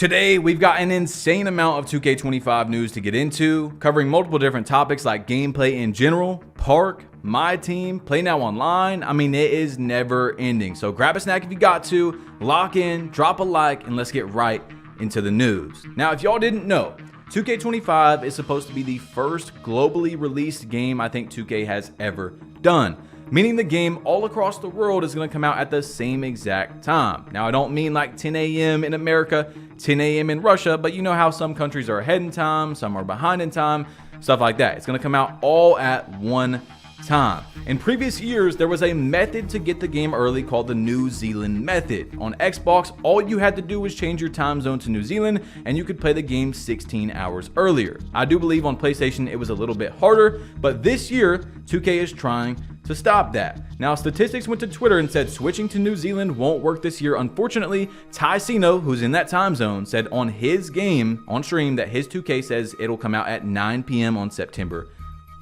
Today, we've got an insane amount of 2K25 news to get into, covering multiple different topics like gameplay in general, park, my team, play now online. I mean, it is never ending. So grab a snack if you got to, lock in, drop a like, and let's get right into the news. Now, if y'all didn't know, 2K25 is supposed to be the first globally released game I think 2K has ever done, meaning the game all across the world is going to come out at the same exact time. Now, I don't mean like 10 a.m. in America, 10 a.m. in Russia, but you know how some countries are ahead in time, some are behind in time, stuff like that. It's going to come out all at one time. In previous years, there was a method to get the game early called the New Zealand method. On Xbox, all you had to do was change your time zone to New Zealand and you could play the game 16 hours earlier. I do believe on PlayStation it was a little bit harder, but this year 2K is trying to stop that. Now, statistics went to Twitter and said switching to New Zealand won't work this year. Unfortunately, Tyceno, who's in that time zone, said on his game on stream that his 2K says it'll come out at 9 p.m. on September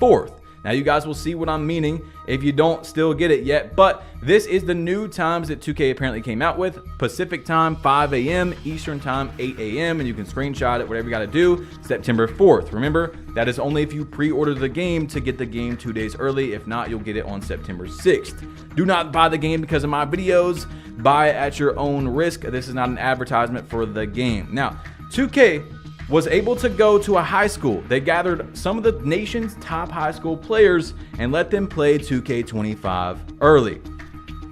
4th. Now, you guys will see what I'm meaning if you don't still get it yet, but this is the new times that 2K apparently came out with. Pacific time, 5 a.m., Eastern time, 8 a.m., and you can screenshot it, whatever you got to do, September 4th. Remember, that is only if you pre-order the game to get the game 2 days early. If not, you'll get it on September 6th. Do not buy the game because of my videos. Buy it at your own risk. This is not an advertisement for the game. Now, 2K was able to go to a high school. They gathered some of the nation's top high school players and let them play 2K25 early.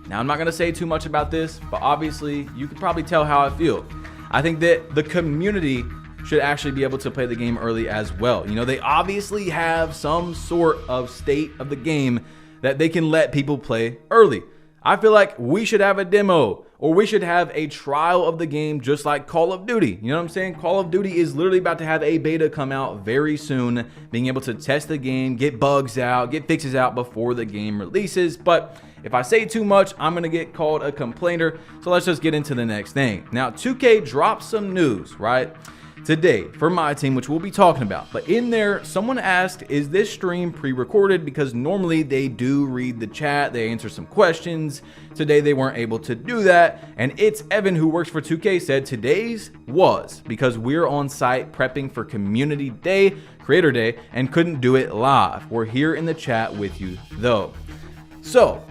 Now, I'm not gonna say too much about this, but obviously you could probably tell how I feel. I think that the community should actually be able to play the game early as well. You know, they obviously have some sort of state of the game that they can let people play early. I feel like we should have a demo, or we should have a trial of the game just like Call of Duty. You know what I'm saying? Call of Duty is literally about to have a beta come out very soon, being able to test the game, get bugs out, get fixes out before the game releases. But if I say too much, I'm gonna get called a complainer. So let's just get into the next thing. Now, 2K dropped some news, right? Today for my team, which we'll be talking about. But in there, someone asked, is this stream pre-recorded? Because normally they do read the chat, they answer some questions. Today they weren't able to do that. And it's Evan, who works for 2K, said today's was because we're on site prepping for Community Day, Creator Day, and couldn't do it live. We're here in the chat with you though. So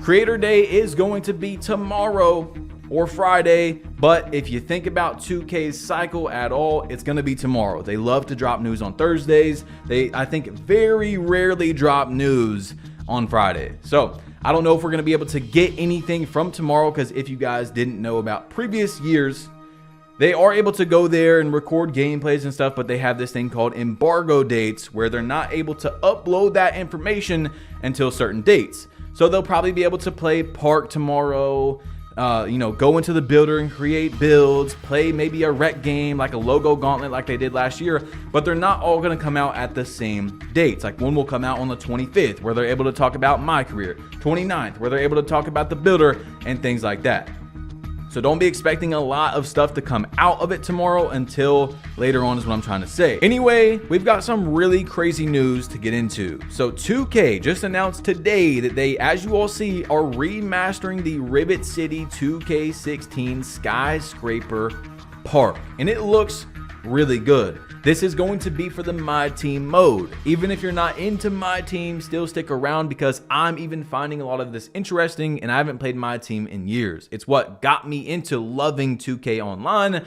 Creator Day is going to be tomorrow or Friday, but if you think about 2K's cycle at all, it's gonna be tomorrow. They love to drop news on Thursdays. I think, very rarely drop news on Friday. So I don't know if we're gonna be able to get anything from tomorrow, because if you guys didn't know about previous years, they are able to go there and record gameplays and stuff, but they have this thing called embargo dates where they're not able to upload that information until certain dates. So they'll probably be able to play Park tomorrow, you know, go into the builder and create builds, play maybe a rec game like a logo gauntlet like they did last year, but they're not all going to come out at the same dates. Like one will come out on the 25th where they're able to talk about my career, 29th where they're able to talk about the builder and things like that. So don't be expecting a lot of stuff to come out of it tomorrow until later on is what I'm trying to say. Anyway, we've got some really crazy news to get into. So 2K just announced today that they, as you all see, are remastering the Rivet City 2K16 Skyscraper Park. And it looks really good. This is going to be for the My Team mode. Even if you're not into My Team, still stick around because I'm even finding a lot of this interesting and I haven't played My Team in years. It's what got me into loving 2K Online,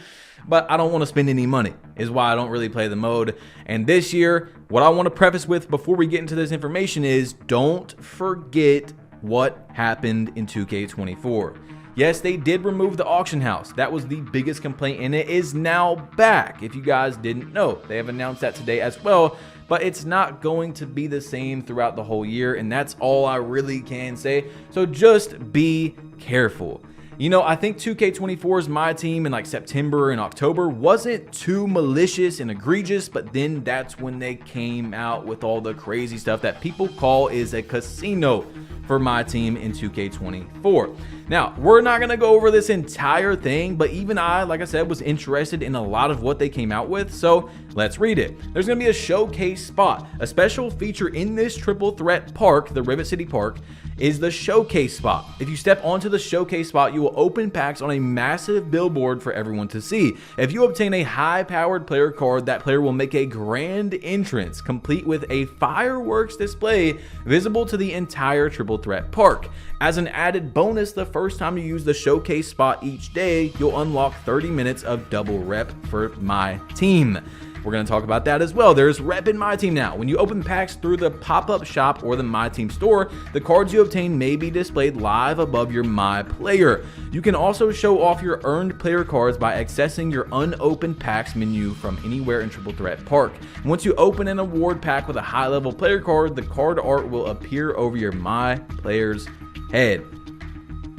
but I don't want to spend any money is why I don't really play the mode. And this year, what I want to preface with before we get into this information is don't forget what happened in 2K24. Yes, they did remove the auction house. That was the biggest complaint, and it is now back. If you guys didn't know, they have announced that today as well, but it's not going to be the same throughout the whole year, and that's all I really can say. So just be careful. You know, I think 2K24's My Team in like September and October wasn't too malicious and egregious, but then that's when they came out with all the crazy stuff that people call is a casino. for my team in 2K24. Now, we're not going to go over this entire thing, but even I, like I said, was interested in a lot of what they came out with, so let's read it. There's going to be a showcase spot. A special feature in this triple threat park, the Rivet City Park, is the showcase spot. If you step onto the showcase spot, you will open packs on a massive billboard for everyone to see. If you obtain a high-powered player card, that player will make a grand entrance, complete with a fireworks display visible to the entire triple threat park. As an added bonus, the first time you use the showcase spot each day, you'll unlock 30 minutes of double rep for my team. We're going to talk about that as well. There's rep in My Team now. When you open packs through the pop-up shop or the My Team store, the cards you obtain may be displayed live above your My Player. You can also show off your earned player cards by accessing your unopened packs menu from anywhere in Triple Threat Park. Once you open an award pack with a high-level player card, the card art will appear over your My Player's head.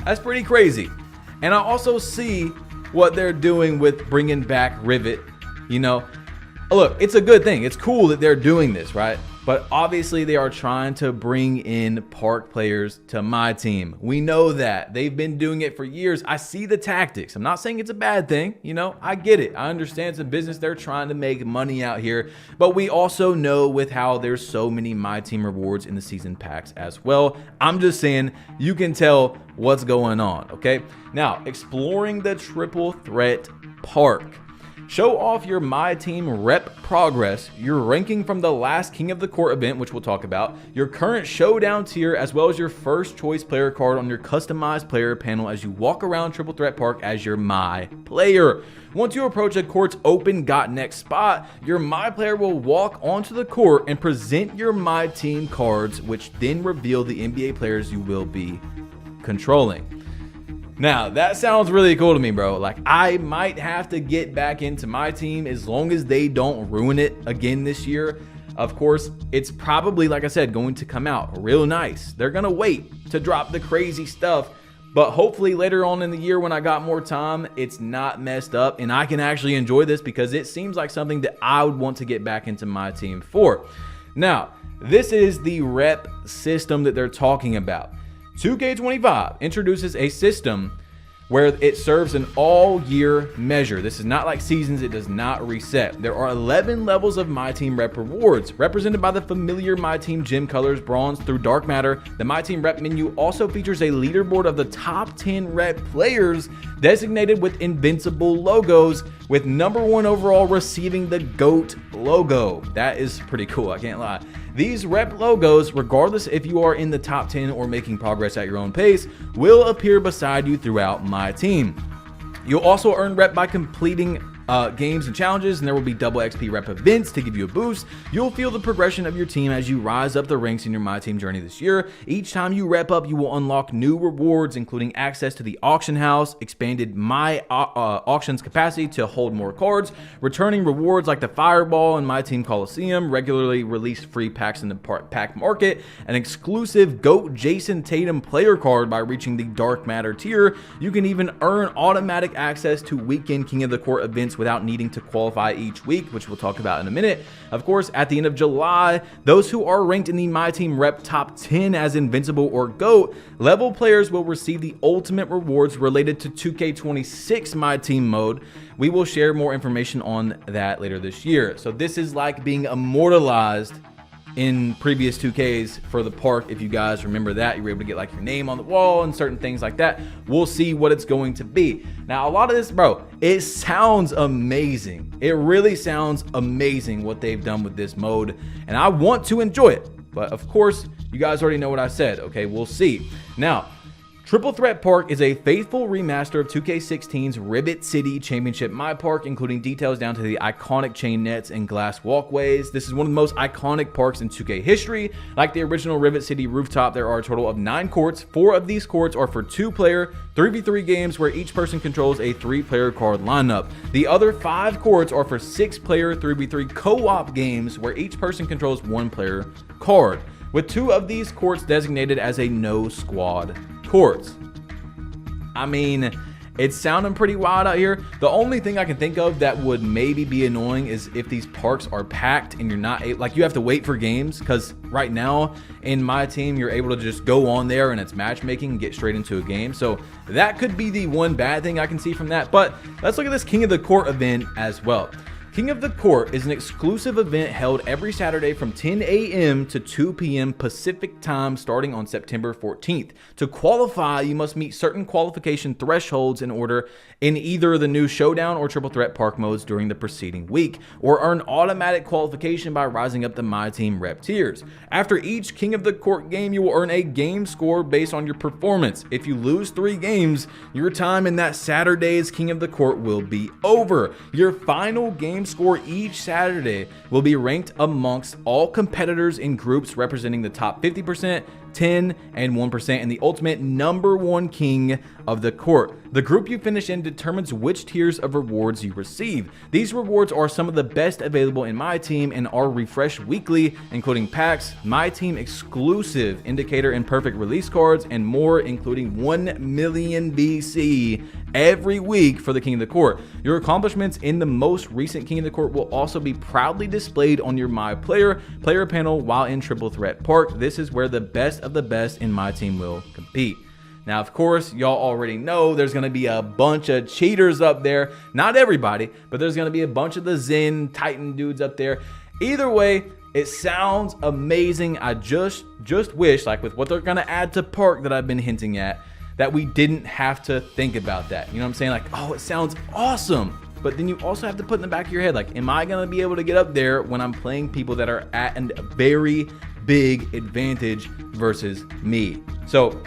That's pretty crazy. And I also see what they're doing with bringing back Rivet, you know. Look, it's a good thing. It's cool that they're doing this, right? But obviously they are trying to bring in park players to My Team. We know that. They've been doing it for years. I see the tactics. I'm not saying it's a bad thing. You know, I get it. I understand it's a business. They're trying to make money out here. But we also know with how there's so many My Team rewards in the season packs as well. I'm just saying you can tell what's going on, okay? Now, exploring the triple threat park. Show off your My Team rep progress, your ranking from the last King of the Court event, which we'll talk about, your current showdown tier, as well as your first choice player card on your customized player panel as you walk around Triple Threat Park as your My Player. Once you approach a court's open got next spot, your My Player will walk onto the court and present your My Team cards, which then reveal the NBA players you will be controlling. Now, that sounds really cool to me, bro. Like, I might have to get back into My Team as long as they don't ruin it again this year. Of course, it's probably, like I said, going to come out real nice. They're going to wait to drop the crazy stuff. But hopefully later on in the year when I got more time, it's not messed up and I can actually enjoy this because it seems like something that I would want to get back into My Team for. Now, this is the rep system that they're talking about. 2K25 introduces a system where it serves an all-year measure. This is not like seasons. It does not reset. There are 11 levels of My Team rep rewards, represented by the familiar My Team gym colors, bronze through dark matter. The My Team rep menu also features a leaderboard of the top 10 rep players designated with invincible logos, with #1 overall receiving the GOAT logo. That is pretty cool, I can't lie. These rep logos, regardless if you are in the top 10 or making progress at your own pace, will appear beside you throughout My Team. You'll also earn rep by completing games and challenges, and there will be double XP rep events to give you a boost. You'll feel the progression of your team as you rise up the ranks in your My Team journey this year. Each time you rep up, you will unlock new rewards, including access to the auction house, expanded My auctions capacity to hold more cards, returning rewards like the Fireball and My Team Coliseum, regularly released free packs in the pack market, an exclusive GOAT Jason Tatum player card by reaching the Dark Matter tier. You can even earn automatic access to weekend King of the Court events without needing to qualify each week, which we'll talk about in a minute. Of course, at the end of July, those who are ranked in the My Team rep top 10 as invincible or GOAT level players will receive the ultimate rewards related to 2K26 My Team mode. We will share more information on that later this year. So this is like being immortalized in previous 2Ks for the park. If you guys remember that, you were able to get like your name on the wall and certain things like that. We'll see what it's going to be. Now, a lot of this, bro, it sounds amazing. It really sounds amazing what they've done with this mode, and I want to enjoy it. But of course, you guys already know what I said. Okay, we'll see. Now, Triple Threat Park is a faithful remaster of 2K16's Rivet City Championship My Park, including details down to the iconic chain nets and glass walkways. This is one of the most iconic parks in 2K history. Like the original Rivet City rooftop, there are a total of 9 courts. 4 of these courts are for 2-player 3v3 games where each person controls a 3-player card lineup. The other 5 courts are for 6-player 3v3 co-op games where each person controls 1-player card, with 2 of these courts designated as a no squad courts. I mean, It's sounding pretty wild out here. The only thing I can think of that would maybe be annoying is if these parks are packed and you're not like, you have to wait for games, because right now in my team you're able to just go on there and it's matchmaking and get straight into a game. So that could be the one bad thing I can see from that. But let's look at this King of the Court event as well. King of the Court is an exclusive event held every Saturday from 10 a.m. to 2 p.m. Pacific time starting on September 14th. To qualify, you must meet certain qualification thresholds in either the new Showdown or Triple Threat Park modes during the preceding week, or earn automatic qualification by rising up the MyTeam rep tiers. After each King of the Court game, you will earn a game score based on your performance. If you lose 3 games, your time in that Saturday's King of the Court will be over. Your final game score each Saturday will be ranked amongst all competitors in groups representing the top 50%, 10, and 1%, and the ultimate #1 King of the Court. The group you finish in determines which tiers of rewards you receive. These rewards are some of the best available in MyTeam and are refreshed weekly, including packs, MyTeam exclusive indicator and perfect release cards, and more, including 1 million BC every week for the King of the Court. Your accomplishments in the most recent King of the Court will also be proudly displayed on your player panel while in Triple Threat Park. This is where the best of the best in MyTeam will compete. Now, of course, y'all already know there's going to be a bunch of cheaters up there. Not everybody, but there's going to be a bunch of the Zen Titan dudes up there. Either way, it sounds amazing. I just wish, like with what they're going to add to Park that I've been hinting at, that we didn't have to think about that. You know what I'm saying? Like, oh, it sounds awesome. But then you also have to put in the back of your head, like, am I going to be able to get up there when I'm playing people that are at a very big advantage versus me? So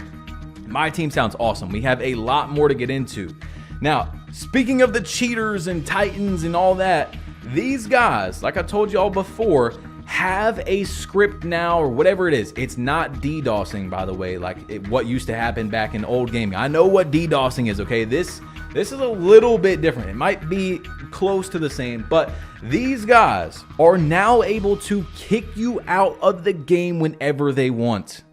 my team sounds awesome. We have a lot more to get into. Now, speaking of the cheaters and Titans and all that, these guys, like I told y'all before, have a script now, or whatever it is. It's not DDoSing, by the way, like what used to happen back in old gaming. I know what DDoSing is, okay? This is a little bit different. It might be close to the same, but these guys are now able to kick you out of the game whenever they want.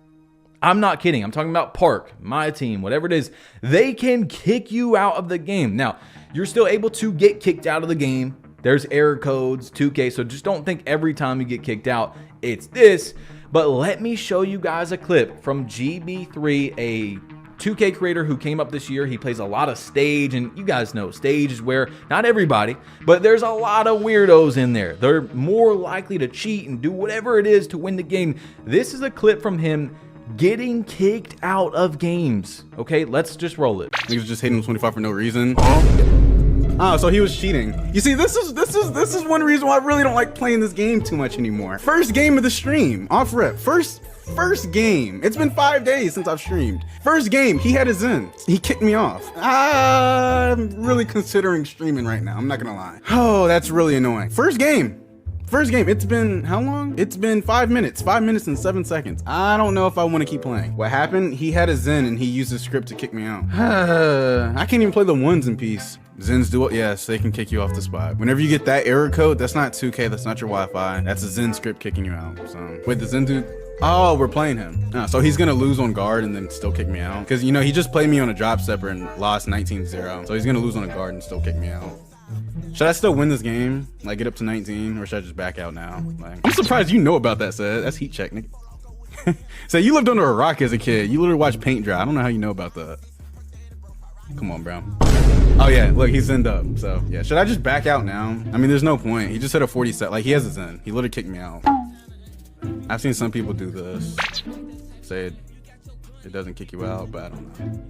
I'm not kidding. I'm talking about Park, MyTeam, whatever it is. They can kick you out of the game. Now, you're still able to get kicked out of the game. There's error codes, 2K, so just don't think every time you get kicked out, it's this. But let me show you guys a clip from GB3, a 2K creator who came up this year. He plays a lot of Stage, and you guys know Stage is where, not everybody, but there's a lot of weirdos in there. They're more likely to cheat and do whatever it is to win the game. This is a clip from him getting kicked out of games. Okay, let's just roll it. He was just hitting 25 for no reason. Oh, so he was cheating. You see, this is one reason why I really don't like playing this game too much anymore. First game of the stream, off rip. First game. It's been 5 days since I've streamed. First game, he had his in. He kicked me off. I'm really considering streaming right now. I'm not gonna lie. Oh, that's really annoying. First game. It's been how long? It's been 5 minutes. 5 minutes and 7 seconds. I don't know if I want to keep playing. What happened? He had a Zen and he used his script to kick me out. I can't even play the ones in peace. Zens do it. Yes, they can kick you off the spot. Whenever you get that error code, that's not 2K. That's not your Wi-Fi. That's a Zen script kicking you out. So wait, the Zen dude. Oh, we're playing him. So he's gonna lose on guard and then still kick me out. Because, you know, he just played me on a drop stepper and lost 19-0. So he's gonna lose on a guard and still kick me out. Should I still win this game? Like, get up to 19? Or should I just back out now? Like, I'm surprised you know about that, Seth. That's heat check, nigga. So you lived under a rock as a kid. You literally watched paint dry. I don't know how you know about that. Come on, bro. Oh, yeah. Look, he's Zen'd up. So, yeah. Should I just back out now? I mean, there's no point. He just hit a 40 set. Like, he has a Zen. He literally kicked me out. I've seen some people do this. Say it doesn't kick you out, but I don't know.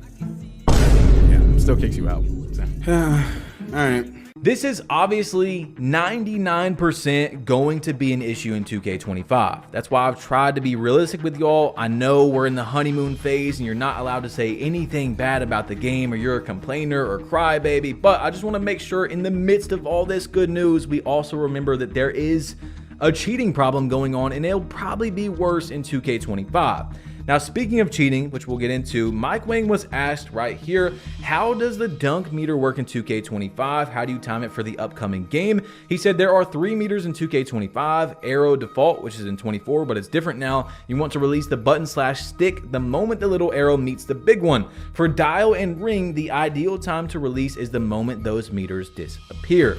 Yeah, it still kicks you out. So. All right. This is obviously 99% going to be an issue in 2K25. That's why I've tried to be realistic with y'all. I know we're in the honeymoon phase and you're not allowed to say anything bad about the game, or you're a complainer or crybaby, but I just want to make sure in the midst of all this good news, we also remember that there is a cheating problem going on, and it'll probably be worse in 2K25. Now, speaking of cheating, which we'll get into, Mike Wang was asked right here, how does the dunk meter work in 2K25? How do you time it for the upcoming game? He said there are 3 meters in 2K25, arrow default, which is in 24, but it's different now. You want to release the button/stick the moment the little arrow meets the big one. For dial and ring, the ideal time to release is the moment those meters disappear.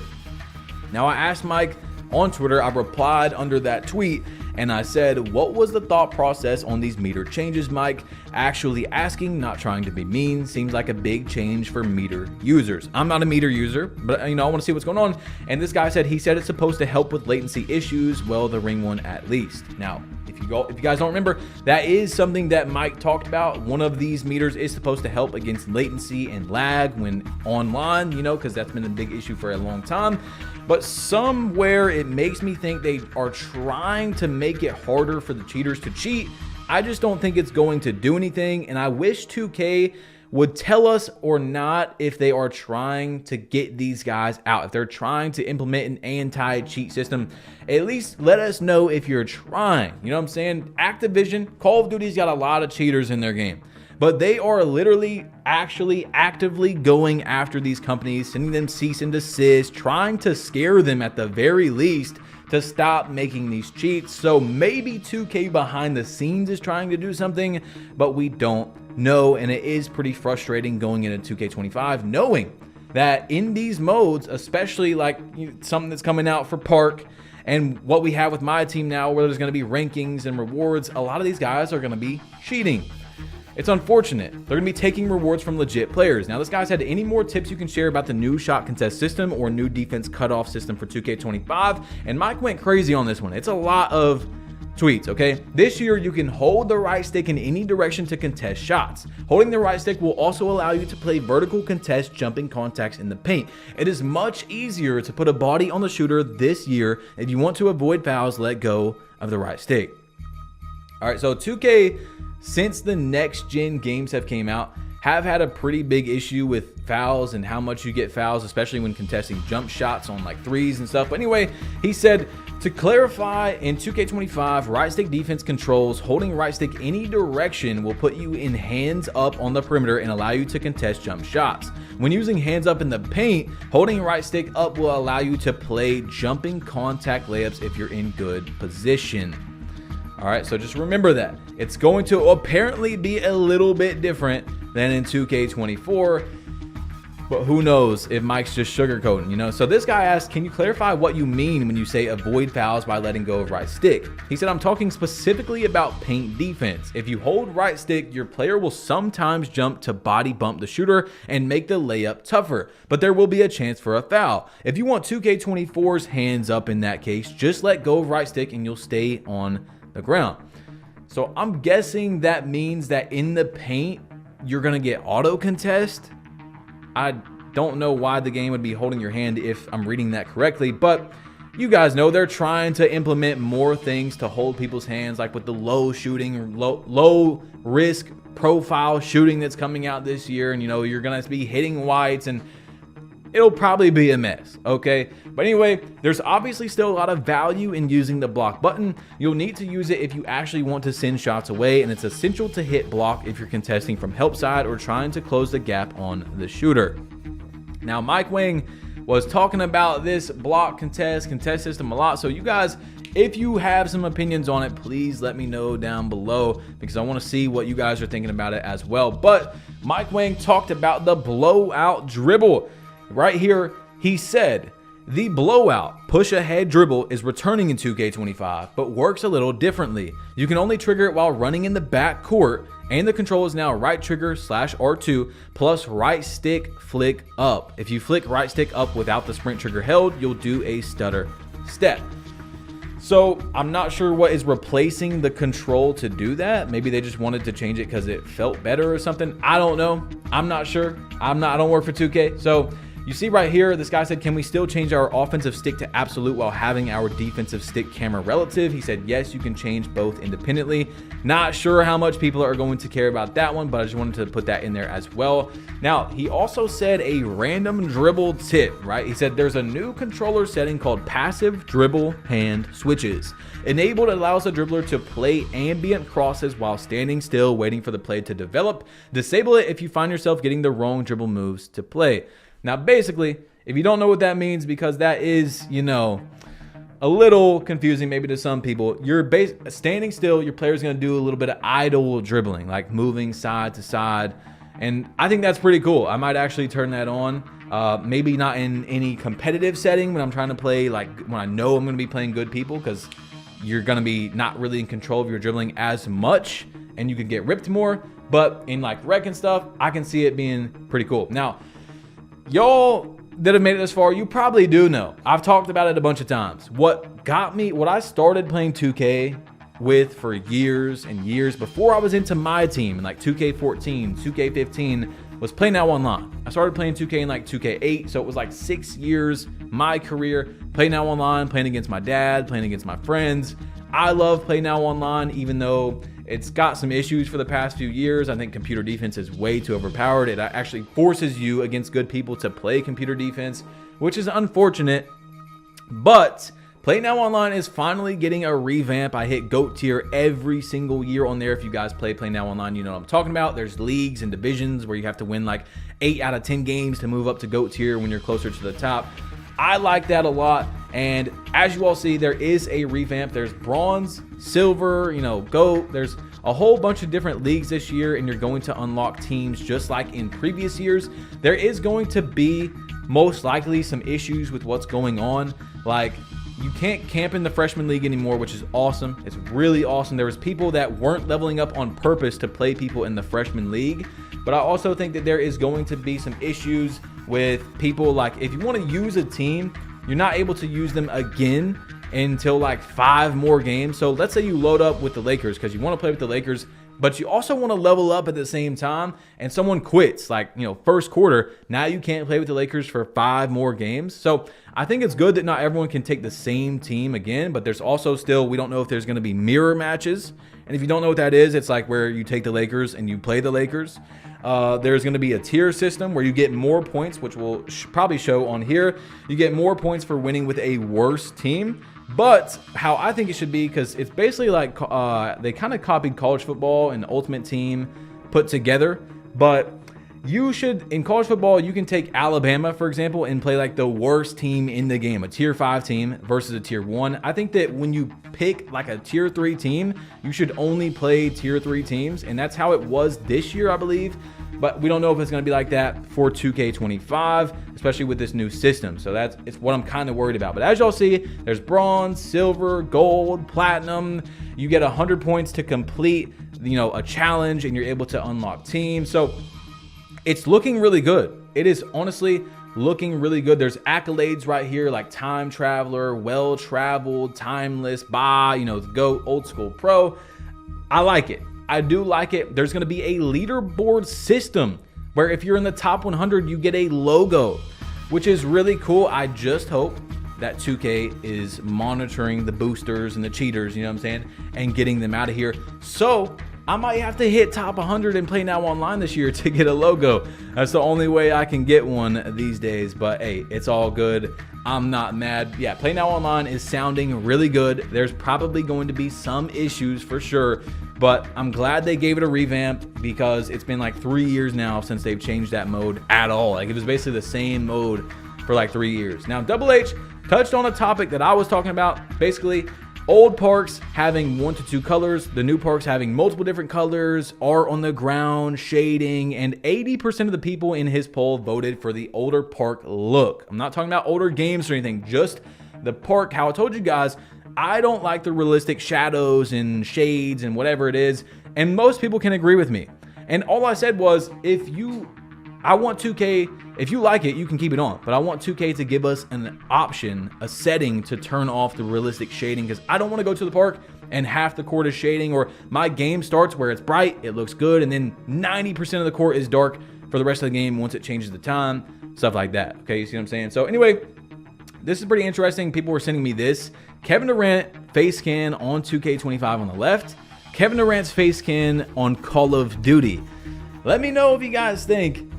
Now, I asked Mike on Twitter, I replied under that tweet, and I said, what was the thought process on these meter changes, Mike? Actually asking, not trying to be mean, seems like a big change for meter users. I'm not a meter user, but I want to see what's going on. And this guy said, he said it's supposed to help with latency issues. Well, the ring one at least. Now, if you guys don't remember, that is something that Mike talked about. One of these meters is supposed to help against latency and lag when online, because that's been a big issue for a long time. But somewhere it makes me think they are trying to make it harder for the cheaters to cheat. I just don't think it's going to do anything, and I wish 2K would tell us or not if they are trying to get these guys out. If they're trying to implement an anti-cheat system, at least let us know if you're trying. You know what I'm saying? Activision, Call of Duty's got a lot of cheaters in their game, but they are literally actually actively going after these companies, sending them cease and desist, trying to scare them at the very least to stop making these cheats. So maybe 2K behind the scenes is trying to do something, but we don't know. And it is pretty frustrating going into 2K25, knowing that in these modes, especially like something that's coming out for Park and what we have with My Team now, where there's going to be rankings and rewards, a lot of these guys are going to be cheating. It's unfortunate. They're going to be taking rewards from legit players. Now, this guy's had any more tips you can share about the new shot contest system or new defense cutoff system for 2K25? And Mike went crazy on this one. It's a lot of tweets, okay? This year, you can hold the right stick in any direction to contest shots. Holding the right stick will also allow you to play vertical contest jumping contacts in the paint. It is much easier to put a body on the shooter this year. If you want to avoid fouls, let go of the right stick. All right, so 2K, since the next gen games have came out, have had a pretty big issue with fouls and how much you get fouls, especially when contesting jump shots on like threes and stuff. But anyway, he said, to clarify, in 2K25, right stick defense controls, holding right stick any direction will put you in hands up on the perimeter and allow you to contest jump shots. When using hands up in the paint, holding right stick up will allow you to play jumping contact layups if you're in good position. All right, so just remember that. It's going to apparently be a little bit different than in 2K24, but who knows if Mike's just sugarcoating, So this guy asked, can you clarify what you mean when you say avoid fouls by letting go of right stick? He said, I'm talking specifically about paint defense. If you hold right stick, your player will sometimes jump to body bump the shooter and make the layup tougher, but there will be a chance for a foul. If you want 2K24's hands up in that case, just let go of right stick and you'll stay on the ground. So I'm guessing that means that in the paint, you're going to get auto contest. I don't know why the game would be holding your hand if I'm reading that correctly, but you guys know they're trying to implement more things to hold people's hands, like with the low shooting, low risk profile shooting that's coming out this year. And you're going to be hitting whites and it'll probably be a mess, okay? But anyway, there's obviously still a lot of value in using the block button. You'll need to use it if you actually want to send shots away, and it's essential to hit block if you're contesting from help side or trying to close the gap on the shooter. Now, Mike Wang was talking about this block contest system a lot, so you guys, if you have some opinions on it, please let me know down below because I want to see what you guys are thinking about it as well. But Mike Wang talked about the blowout dribble. Right here, he said, the blowout push-ahead dribble is returning in 2K25, but works a little differently. You can only trigger it while running in the back court, and the control is now right trigger /R2 plus right stick flick up. If you flick right stick up without the sprint trigger held, you'll do a stutter step. So I'm not sure what is replacing the control to do that. Maybe they just wanted to change it because it felt better or something. I don't know. I'm not sure. I don't work for 2K. So You see right here, this guy said, can we still change our offensive stick to absolute while having our defensive stick camera relative? He said, yes, you can change both independently. Not sure how much people are going to care about that one, but I just wanted to put that in there as well. Now, he also said a random dribble tip, right? He said there's a new controller setting called passive dribble hand switches. Enabled allows the dribbler to play ambient crosses while standing still, waiting for the play to develop. Disable it if you find yourself getting the wrong dribble moves to play. Now, basically, if you don't know what that means, because that is, you know, a little confusing maybe to some people, you're standing still, your player's going to do a little bit of idle dribbling, like moving side to side. And I think that's pretty cool. I might actually turn that on. Maybe not in any competitive setting when I'm trying to play, like when I know I'm going to be playing good people, because you're going to be not really in control of your dribbling as much and you could get ripped more. But in like rec and stuff, I can see it being pretty cool. Now, y'all that have made it this far, you probably do know. I've talked about it a bunch of times. What I started playing 2K with for years and years before I was into MyTeam in like 2K14, 2K15 was Play Now Online. I started playing 2K in like 2K8, so it was like 6 years, my career, Play Now Online, playing against my dad, playing against my friends. I love Play Now Online, even though it's got some issues for the past few years. I think computer defense is way too overpowered. It actually forces you against good people to play computer defense, which is unfortunate. But Play Now Online is finally getting a revamp. I hit GOAT tier every single year on there. If you guys play Now Online, you know what I'm talking about. There's leagues and divisions where you have to win like 8 out of 10 games to move up to GOAT tier when you're closer to the top. I like that a lot. And as you all see, there is a revamp. There's bronze, silver, you know, GOAT. There's a whole bunch of different leagues this year, and you're going to unlock teams just like in previous years. There is going to be most likely some issues with what's going on. Like, you can't camp in the freshman league anymore, which is awesome. It's really awesome. There was people that weren't leveling up on purpose to play people in the freshman league. But I also think that there is going to be some issues with people, like if you want to use a team, you're not able to use them again until like 5 more games. So let's say you load up with the Lakers because you want to play with the Lakers, but you also want to level up at the same time, and someone quits like, you know, first quarter. Now you can't play with the Lakers for 5 more games. So I think it's good that not everyone can take the same team again, but there's also still, we don't know if there's going to be mirror matches. And if you don't know what that is, it's like where you take the Lakers and you play the Lakers. There's going to be a tier system where you get more points, which will probably show on here. You get more points for winning with a worse team. But how I think it should be, because it's basically like they kind of copied college football and Ultimate Team put together. But you should, in college football, you can take Alabama, for example, and play like the worst team in the game, a tier 5 team versus a tier 1. I think that when you pick like a tier 3 team, you should only play tier 3 teams. And that's how it was this year, I believe. But we don't know if it's going to be like that for 2K25, especially with this new system. So it's what I'm kind of worried about. But as y'all see, there's bronze, silver, gold, platinum. You get 100 points to complete, you know, a challenge, and you're able to unlock teams. So it's looking really good. It is honestly looking really good. There's accolades right here like time traveler, well traveled, timeless, you know, GOAT, old school pro. I like it. I do like it. There's going to be a leaderboard system where if you're in the top 100, you get a logo, which is really cool. I just hope that 2K is monitoring the boosters and the cheaters, you know what I'm saying, and getting them out of here. So I might have to hit top 100 and Play Now Online this year to get a logo. That's the only way I can get one these days. But hey, it's all good. I'm not mad. Yeah, Play Now Online is sounding really good. There's probably going to be some issues for sure, but I'm glad they gave it a revamp, because it's been like 3 years now since they've changed that mode at all. Like, it was basically the same mode for like 3 years. Now, Double H touched on a topic that I was talking about. Basically, old parks having 1 to 2 colors, the new parks having multiple different colors, art on the ground, shading, and 80% of the people in his poll voted for the older park look. I'm not talking about older games or anything, just the park. How I told you guys, I don't like the realistic shadows and shades and whatever it is, and most people can agree with me. And all I said was, I want 2K, if you like it, you can keep it on, but I want 2K to give us an option, a setting to turn off the realistic shading, because I don't want to go to the park and half the court is shading, or my game starts where it's bright, it looks good, and then 90% of the court is dark for the rest of the game once it changes the time. stuff like that. Okay, you see what I'm saying? So anyway, this is pretty interesting. People were sending me this. Kevin Durant face scan on 2K25 on the left. Kevin Durant's face scan on Call of Duty. Let me know if you guys think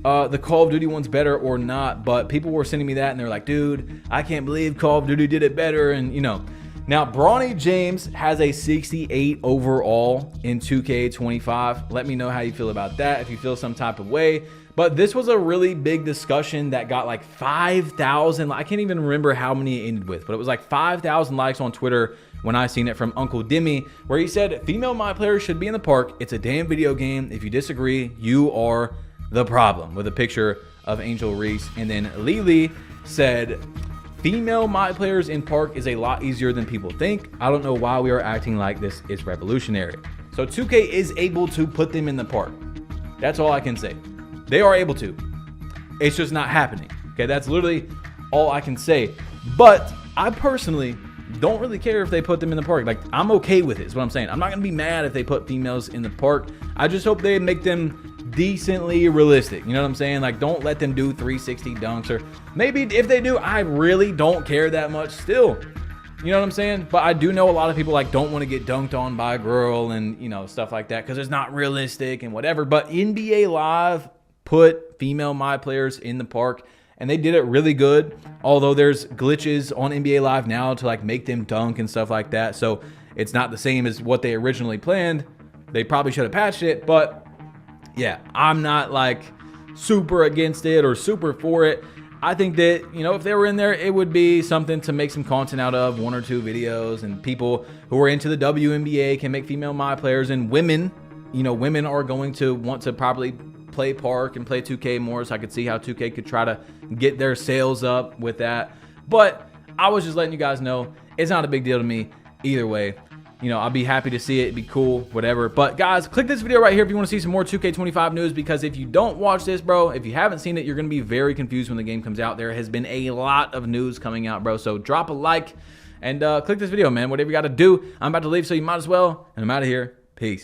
the Call of Duty one's better or not, but people were sending me that and they're like, dude, I can't believe Call of Duty did it better. And you know, now Bronny James has a 68 overall in 2K25. Let me know how you feel about that, if you feel some type of way. But this was a really big discussion that got like 5,000. I can't even remember how many it ended with, but it was like 5,000 likes on Twitter when I seen it from Uncle Demi, where he said, female My players should be in the park. It's a damn video game. If you disagree, you are the problem, with a picture of Angel Reese. And then Lily said, female My players in park is a lot easier than people think. I don't know why we are acting like this is revolutionary. So 2K is able to put them in the park. That's all I can say. They are able to. It's just not happening. Okay, that's literally all I can say. But I personally don't really care if they put them in the park. Like, I'm okay with it, is what I'm saying. I'm not gonna be mad if they put females in the park. I just hope they make them decently realistic. You know what I'm saying? Like, don't let them do 360 dunks, or maybe if they do, I really don't care that much still. You know what I'm saying? But I do know a lot of people like don't want to get dunked on by a girl and, you know, stuff like that because it's not realistic and whatever. But NBA Live put female My players in the park, and they did it really good. Although there's glitches on NBA Live now to like make them dunk and stuff like that, so it's not the same as what they originally planned. They probably should have patched it, but yeah, I'm not like super against it or super for it. I think that, you know, if they were in there, it would be something to make some content out of, 1 or 2 videos, and people who are into the WNBA can make female My players, and women, you know, women are going to want to probably play park and play 2K more, so I could see how 2K could try to get their sales up with that. But I was just letting you guys know it's not a big deal to me either way. You know, I'll be happy to see it. It'd be cool, whatever. But guys, click this video right here if you want to see some more 2K25 news, because if you don't watch this, bro, if you haven't seen it, you're going to be very confused when the game comes out. There has been a lot of news coming out, bro. So drop a like and click this video, man. Whatever you got to do. I'm about to leave, so you might as well. And I'm out of here. Peace.